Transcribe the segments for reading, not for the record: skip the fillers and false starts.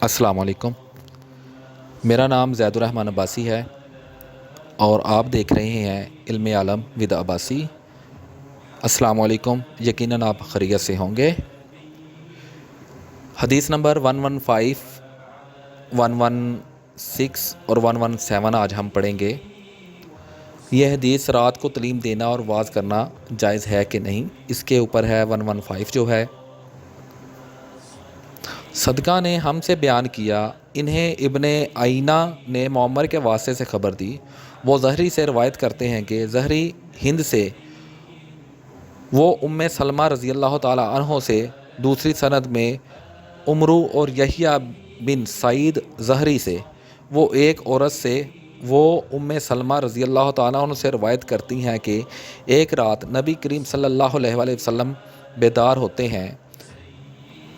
السلام علیکم۔ میرا نام زید الرحمن عباسی ہے اور آپ دیکھ رہے ہیں علم عالم ود عباسی۔ السلام علیکم، یقیناً آپ خیریت سے ہوں گے۔ حدیث نمبر 115، 116 اور 117 آج ہم پڑھیں گے۔ یہ حدیث رات کو تعلیم دینا اور واعظ کرنا جائز ہے کہ نہیں، اس کے اوپر ہے 115 جو ہے۔ صدقہ نے ہم سے بیان کیا، انہیں ابن آئینہ نے معمر کے واسطے سے خبر دی۔ وہ زہری سے روایت کرتے ہیں کہ زہری ہند سے، وہ ام سلمہ رضی اللہ تعالی عنہ سے، دوسری سند میں عمرو اور یحییٰ بن سعید زہری سے، وہ ایک عورت سے، وہ ام سلمہ رضی اللہ تعالیٰ عنہ سے روایت کرتی ہیں کہ ایک رات نبی کریم صلی اللہ علیہ وآلہ وسلم بیدار ہوتے ہیں۔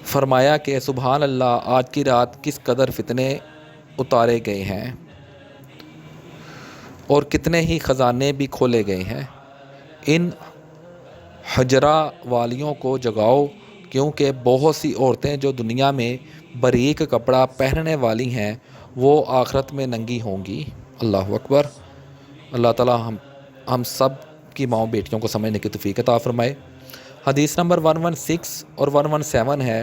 فرمایا کہ سبحان اللہ، آج کی رات کس قدر فتنے اتارے گئے ہیں اور کتنے ہی خزانے بھی کھولے گئے ہیں۔ ان حجرہ والیوں کو جگاؤ، کیونکہ بہت سی عورتیں جو دنیا میں باریک کپڑا پہننے والی ہیں وہ آخرت میں ننگی ہوں گی۔ اللہ اکبر۔ اللہ تعالی ہم سب کی ماؤں بیٹیوں کو سمجھنے کی توفیق عطا فرمائے۔ حدیث نمبر 116 اور 117 ہے۔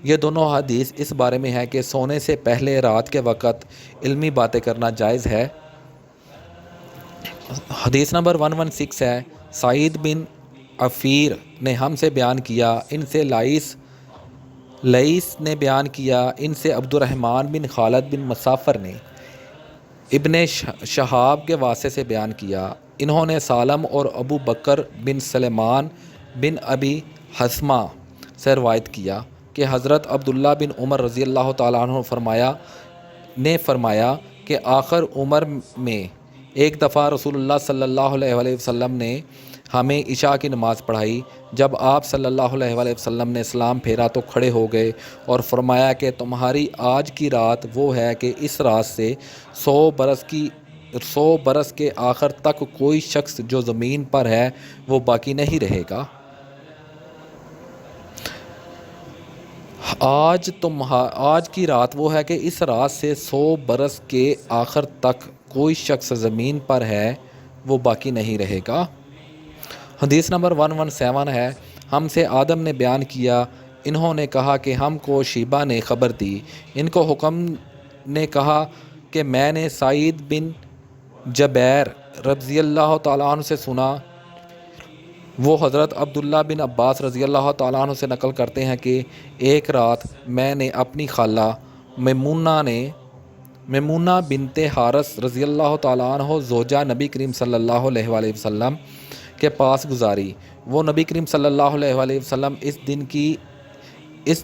یہ دونوں حدیث اس بارے میں ہے کہ سونے سے پہلے رات کے وقت علمی باتیں کرنا جائز ہے۔ حدیث نمبر 116 ہے۔ سعید بن عفیر نے ہم سے بیان کیا، ان سے لئیس نے بیان کیا، ان سے عبد الرحمن بن خالد بن مسافر نے ابن شہاب کے واسطے سے بیان کیا، انہوں نے سالم اور ابو بکر بن سلیمان بن ابی حثمہ سے روایت کیا کہ حضرت عبداللہ بن عمر رضی اللہ تعالیٰ عنہ فرمایا کہ آخر عمر میں ایک دفعہ رسول اللہ صلی اللہ علیہ وآلہ وسلم نے ہمیں عشاء کی نماز پڑھائی۔ جب آپ صلی اللہ علیہ وآلہ وسلم نے سلام پھیرا تو کھڑے ہو گئے اور فرمایا کہ تمہاری آج کی رات وہ ہے کہ اس رات سے 100 برس کے آخر تک کوئی شخص جو زمین پر ہے وہ باقی نہیں رہے گا۔ آج کی رات وہ ہے کہ اس رات سے 100 برس کے آخر تک کوئی شخص زمین پر ہے وہ باقی نہیں رہے گا۔ حدیث نمبر 117 ہے۔ ہم سے آدم نے بیان کیا، انہوں نے کہا کہ ہم کو شیبہ نے خبر دی، ان کو حکم نے کہا کہ میں نے سعید بن جبیر رضی اللہ تعالیٰ عنہ سے سنا، وہ حضرت عبداللہ بن عباس رضی اللہ تعالیٰ عنہ سے نقل کرتے ہیں کہ ایک رات میں نے اپنی خالہ میمونہ بنت حارث رضی اللہ تعالیٰ عنہ زوجہ نبی کریم صلی اللہ علیہ وآلہ وسلم کے پاس گزاری۔ وہ نبی کریم صلی اللہ علیہ وآلہ وسلم اس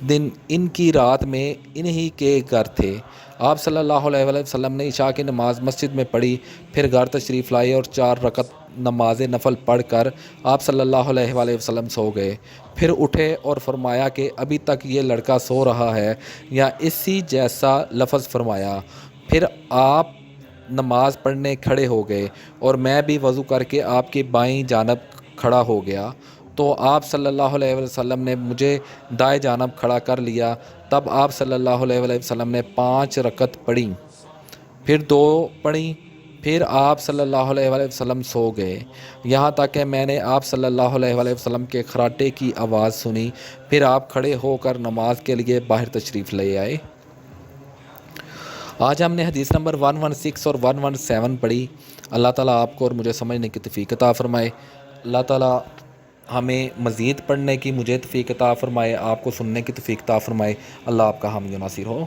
دن ان کی رات میں انہی کے گھر تھے۔ آپ صلی اللہ علیہ وآلہ وسلم نے عشاء کی نماز مسجد میں پڑھی، پھر گھر تشریف لائے اور 4 رکعت نماز نفل پڑھ کر آپ صلی اللہ علیہ وآلہ وسلم سو گئے۔ پھر اٹھے اور فرمایا کہ ابھی تک یہ لڑکا سو رہا ہے، یا اسی جیسا لفظ فرمایا۔ پھر آپ نماز پڑھنے کھڑے ہو گئے اور میں بھی وضو کر کے آپ کی بائیں جانب کھڑا ہو گیا، تو آپ صلی اللہ علیہ وسلم نے مجھے دائیں جانب کھڑا کر لیا۔ تب آپ صلی اللہ علیہ وسلم نے 5 رکعت پڑھی، پھر 2 پڑھی، پھر آپ صلی اللہ علیہ وسلم سو گئے، یہاں تک کہ میں نے آپ صلی اللہ علیہ وسلم کے خراٹے کی آواز سنی۔ پھر آپ کھڑے ہو کر نماز کے لیے باہر تشریف لے آئے۔ آج ہم نے حدیث نمبر 116 اور 117 پڑھی۔ اللہ تعالیٰ آپ کو اور مجھے سمجھنے کی توفیق عطا فرمائے۔ اللہ تعالیٰ ہمیں مزید پڑھنے کی مجھے توفیق عطا فرمائے، آپ کو سننے کی توفیق عطا فرمائے۔ اللہ آپ کا حامی و ناصر ہو۔